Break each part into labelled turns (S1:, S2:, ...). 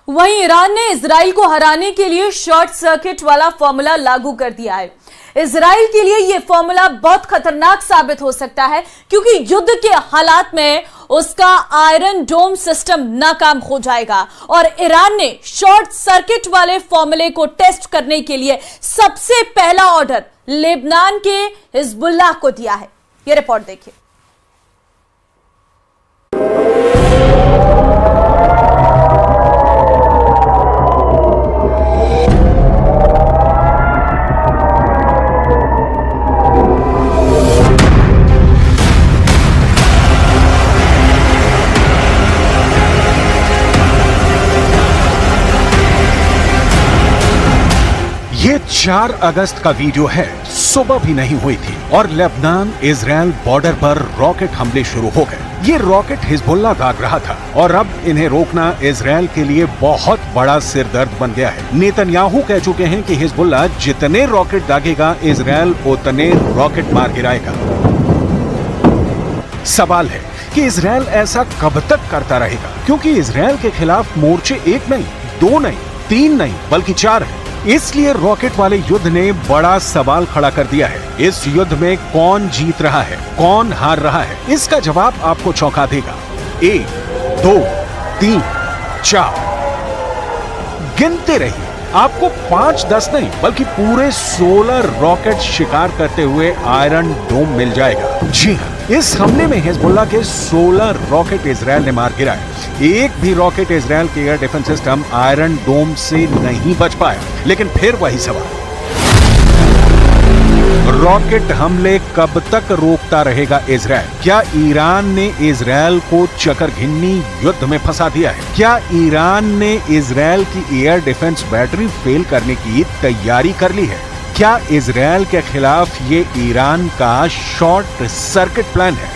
S1: वहीं ईरान ने इजराइल को हराने के लिए शॉर्ट सर्किट वाला फॉर्मूला लागू कर दिया है। इजराइल के लिए यह फॉर्मूला बहुत खतरनाक साबित हो सकता है क्योंकि युद्ध के हालात में उसका आयरन डोम सिस्टम नाकाम हो जाएगा और ईरान ने शॉर्ट सर्किट वाले फॉर्मूले को टेस्ट करने के लिए सबसे पहला ऑर्डर लेबनान के हिजबुल्लाह को दिया है। यह रिपोर्ट देखिए।
S2: ये 4 अगस्त का वीडियो है। सुबह भी नहीं हुई थी और लेबनान इजराइल बॉर्डर पर रॉकेट हमले शुरू हो गए। ये रॉकेट हिजबुल्लाह दाग रहा था और अब इन्हें रोकना इजराइल के लिए बहुत बड़ा सिरदर्द बन गया है। नेतन्याहू कह चुके हैं कि हिजबुल्लाह जितने रॉकेट दागेगा इजराइल उतने रॉकेट मार गिराएगा। सवाल है कि इजराइल ऐसा कब तक करता रहेगा, क्योंकि इजराइल के खिलाफ मोर्चे 1 नहीं, 2 नहीं, 3 नहीं बल्कि 4 है। इसलिए रॉकेट वाले युद्ध ने बड़ा सवाल खड़ा कर दिया है। इस युद्ध में कौन जीत रहा है, कौन हार रहा है, इसका जवाब आपको चौंका देगा। 1, 2, 3, 4 गिनते रहिए। आपको 5, 10 नहीं बल्कि पूरे 16 रॉकेट शिकार करते हुए आयरन डोम मिल जाएगा। जी हाँ, इस हमले में हिजबुल्लाह के 16 रॉकेट इजराइल ने मार गिराए। एक भी रॉकेट इजराइल के एयर डिफेंस सिस्टम आयरन डोम से नहीं बच पाया। लेकिन फिर वही सवाल, रॉकेट हमले कब तक रोकता रहेगा इजराइल? क्या ईरान ने इजराइल को चकरघिन्नी युद्ध में फंसा दिया है? क्या ईरान ने इजराइल की एयर डिफेंस बैटरी फेल करने की तैयारी कर ली है? क्या इजराइल के खिलाफ ये ईरान का शॉर्ट सर्किट प्लान है?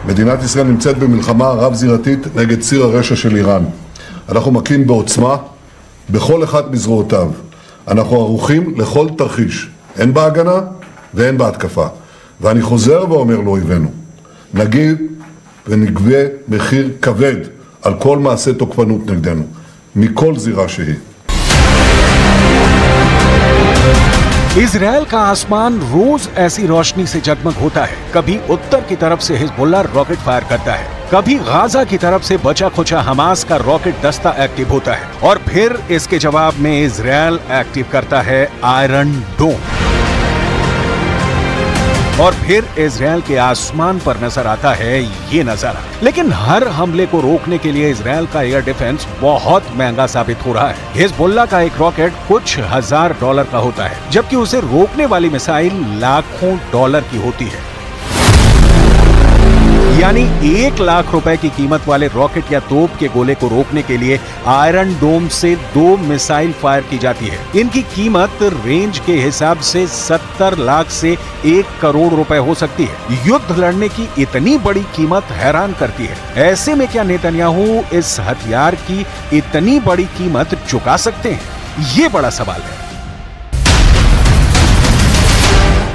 S3: מדינת ישראל נמצאת במלחמה רב-זירתית נגד ציר הרשע של איראן. אנחנו מכים בעוצמה בכל אחד מזרועותיו. אנחנו ערוכים לכל תרחיש, אין בהגנה ואין בהתקפה. ואני חוזר ואומר לאויבינו, נגיב ונגבה מחיר כבד על כל מעשה תוקפנות נגדנו, מכל זירה שהיא.
S2: इजराइल का आसमान रोज ऐसी रोशनी से जगमग होता है। कभी उत्तर की तरफ से हिजबुल्लाह रॉकेट फायर करता है, कभी गाजा की तरफ से बचा खुचा हमास का रॉकेट दस्ता एक्टिव होता है और फिर इसके जवाब में इजराइल एक्टिव करता है आयरन डोम। और फिर इजराइल के आसमान पर नजर आता है ये नजारा। लेकिन हर हमले को रोकने के लिए इजराइल का एयर डिफेंस बहुत महंगा साबित हो रहा है। हिजबुल्लाह का एक रॉकेट कुछ $1000 का होता है, जबकि उसे रोकने वाली मिसाइल लाखों डॉलर की होती है। यानी 1 लाख रुपए की कीमत वाले रॉकेट या तोप के गोले को रोकने के लिए आयरन डोम से 2 मिसाइल फायर की जाती है। इनकी कीमत रेंज के हिसाब से 70 लाख से 1 करोड़ रुपए हो सकती है। युद्ध लड़ने की इतनी बड़ी कीमत हैरान करती है। ऐसे में क्या नेतन्याहू इस हथियार की इतनी बड़ी कीमत चुका सकते हैं? ये बड़ा सवाल है।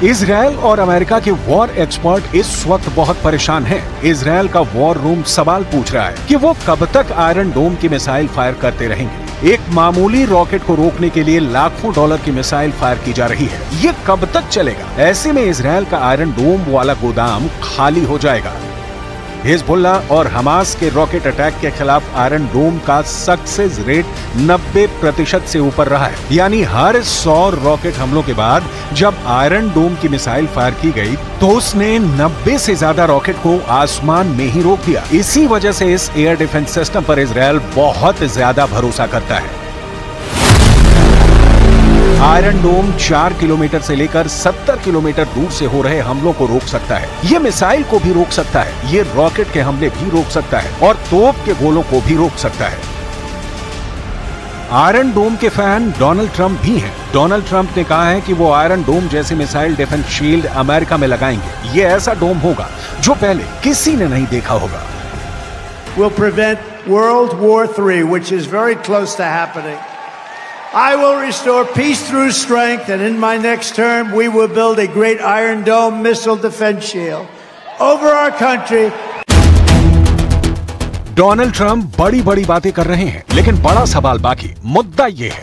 S2: इजराइल और अमेरिका के वॉर एक्सपर्ट इस वक्त बहुत परेशान हैं। इजराइल का वॉर रूम सवाल पूछ रहा है कि वो कब तक आयरन डोम की मिसाइल फायर करते रहेंगे। एक मामूली रॉकेट को रोकने के लिए लाखों डॉलर की मिसाइल फायर की जा रही है। ये कब तक चलेगा? ऐसे में इजराइल का आयरन डोम वाला गोदाम खाली हो जाएगा। हिजबुल्लाह और हमास के रॉकेट अटैक के खिलाफ आयरन डोम का सक्सेस रेट 90% से ऊपर रहा है। यानी हर 100 रॉकेट हमलों के बाद जब आयरन डोम की मिसाइल फायर की गई तो उसने 90 से ज्यादा रॉकेट को आसमान में ही रोक दिया। इसी वजह से इस एयर डिफेंस सिस्टम पर इजराइल बहुत ज्यादा भरोसा करता है। आयरन डोम 4 किलोमीटर से लेकर 70 किलोमीटर दूर से हो रहे हमलों को रोक सकता है। ये मिसाइल को भी रोक सकता है, ये रॉकेट के हमले भी रोक सकता है और तोप के गोलों को भी रोक सकता है। आयरन डोम के फैन डोनाल्ड ट्रंप भी हैं। डोनाल्ड ट्रंप ने कहा है कि वो आयरन डोम जैसे मिसाइल डिफेंस शील्ड अमेरिका में लगाएंगे। ये ऐसा डोम होगा जो पहले किसी ने नहीं देखा होगा।
S4: Will prevent World War III, which is very close to happening. I will restore peace through strength, and in my next term, we will build a great Iron Dome missile defense shield over our country.
S2: Donald Trump बड़ी बड़ी बातें कर रहे हैं, लेकिन बड़ा सवाल बाकी। मुद्दा यह है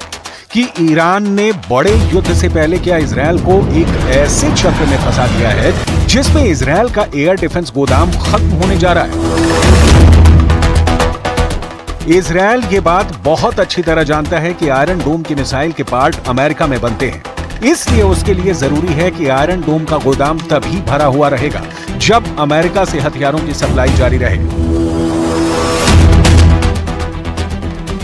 S2: कि ईरान ने बड़े युद्ध से पहले क्या इजरायल को एक ऐसे चक्र में फंसा दिया है जिसमें इजरायल का एयर डिफेंस गोदाम खत्म होने जा रहा है। इजरायल ये बात बहुत अच्छी तरह जानता है कि आयरन डोम की मिसाइल के पार्ट अमेरिका में बनते हैं, इसलिए उसके लिए जरूरी है कि आयरन डोम का गोदाम तभी भरा हुआ रहेगा जब अमेरिका से हथियारों की सप्लाई जारी रहे।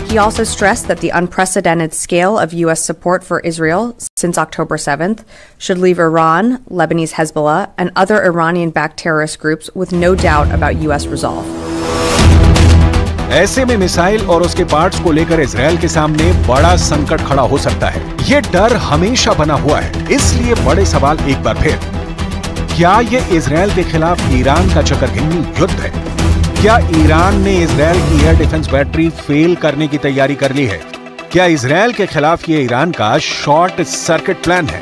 S5: He also stressed that the unprecedented scale of U.S. support for Israel since October 7th should leave Iran, Lebanese Hezbollah, and other Iranian-backed terrorist groups with no doubt about U.S. resolve.
S2: ऐसे में missile और उसके parts को लेकर Israel के सामने बड़ा संकट खड़ा हो सकता है। ये डर हमेशा बना हुआ है, इसलिए बड़े सवाल एक बार फिर, क्या ये इजरायल के खिलाफ ईरान का चक्करघिन्नी युद्ध है? क्या ईरान ने इजरायल की एयर डिफेंस बैटरी फेल करने की तैयारी कर ली है? क्या इजरायल के खिलाफ ये ईरान का शॉर्ट सर्किट प्लान है?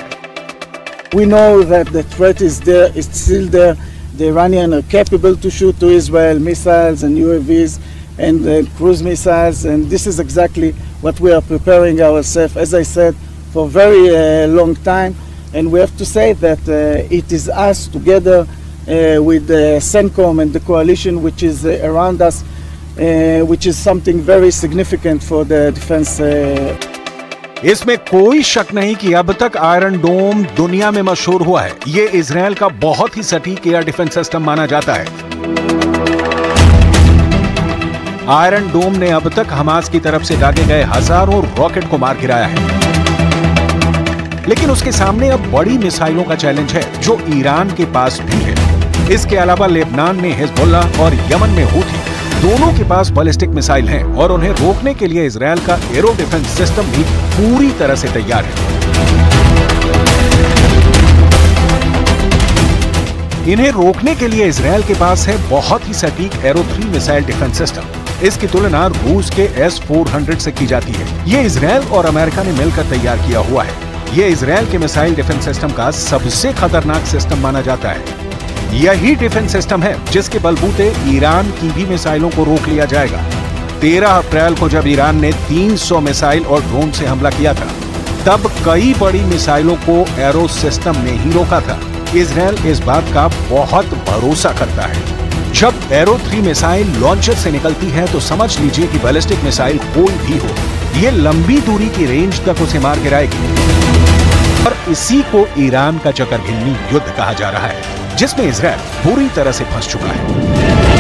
S6: We know that the threat is there, it's still there. The Iranians are capable to shoot to Israel missiles and UAVs and cruise missiles, and this is exactly what we are preparing ourselves, as I said, for a very long time. And we have to say that it is us together with CENTCOM and the coalition which is around us, which is something very significant for the defense.
S2: इसमें कोई शक नहीं कि अब तक iron डोम दुनिया में मशहूर हुआ है। ये इजरायल का बहुत ही सटीक एयर डिफेंस सिस्टम माना जाता है। आयरन डोम ने अब तक हमास की तरफ से दागे गए हजारों रॉकेट को मार गिराया है, लेकिन उसके सामने अब बड़ी मिसाइलों का चैलेंज है जो ईरान के पास भी है। इसके अलावा लेबनान में हिजबुल्ला और यमन में हूथी, दोनों के पास बैलिस्टिक मिसाइल हैं और उन्हें रोकने के लिए इजरायल का एरो डिफेंस सिस्टम भी पूरी तरह से तैयार है। इन्हें रोकने के लिए इजरायल के पास है बहुत ही सटीक एरो 3 मिसाइल डिफेंस सिस्टम। इसकी तुलना रूस के S-400 से की जाती है। ये इजरायल और अमेरिका ने मिलकर तैयार किया हुआ है। ये इजरायल के मिसाइल डिफेंस सिस्टम का सबसे खतरनाक सिस्टम माना जाता है। यही डिफेंस सिस्टम है जिसके बलबूते ईरान की भी मिसाइलों को रोक लिया जाएगा। 13 अप्रैल को जब ईरान ने 300 मिसाइल और ड्रोन से हमला किया था, तब कई बड़ी मिसाइलों को एरो सिस्टम ने ही रोका था। इजरायल इस बात का बहुत भरोसा करता है। जब एरो 3 मिसाइल लॉन्चर से निकलती है तो समझ लीजिए कि बैलिस्टिक मिसाइल कोई भी हो, ये लंबी दूरी की रेंज तक उसे मार गिराएगी। और इसी को ईरान का चक्करघिन्नी युद्ध कहा जा रहा है, जिसमें इजरायल पूरी तरह से फंस चुका है।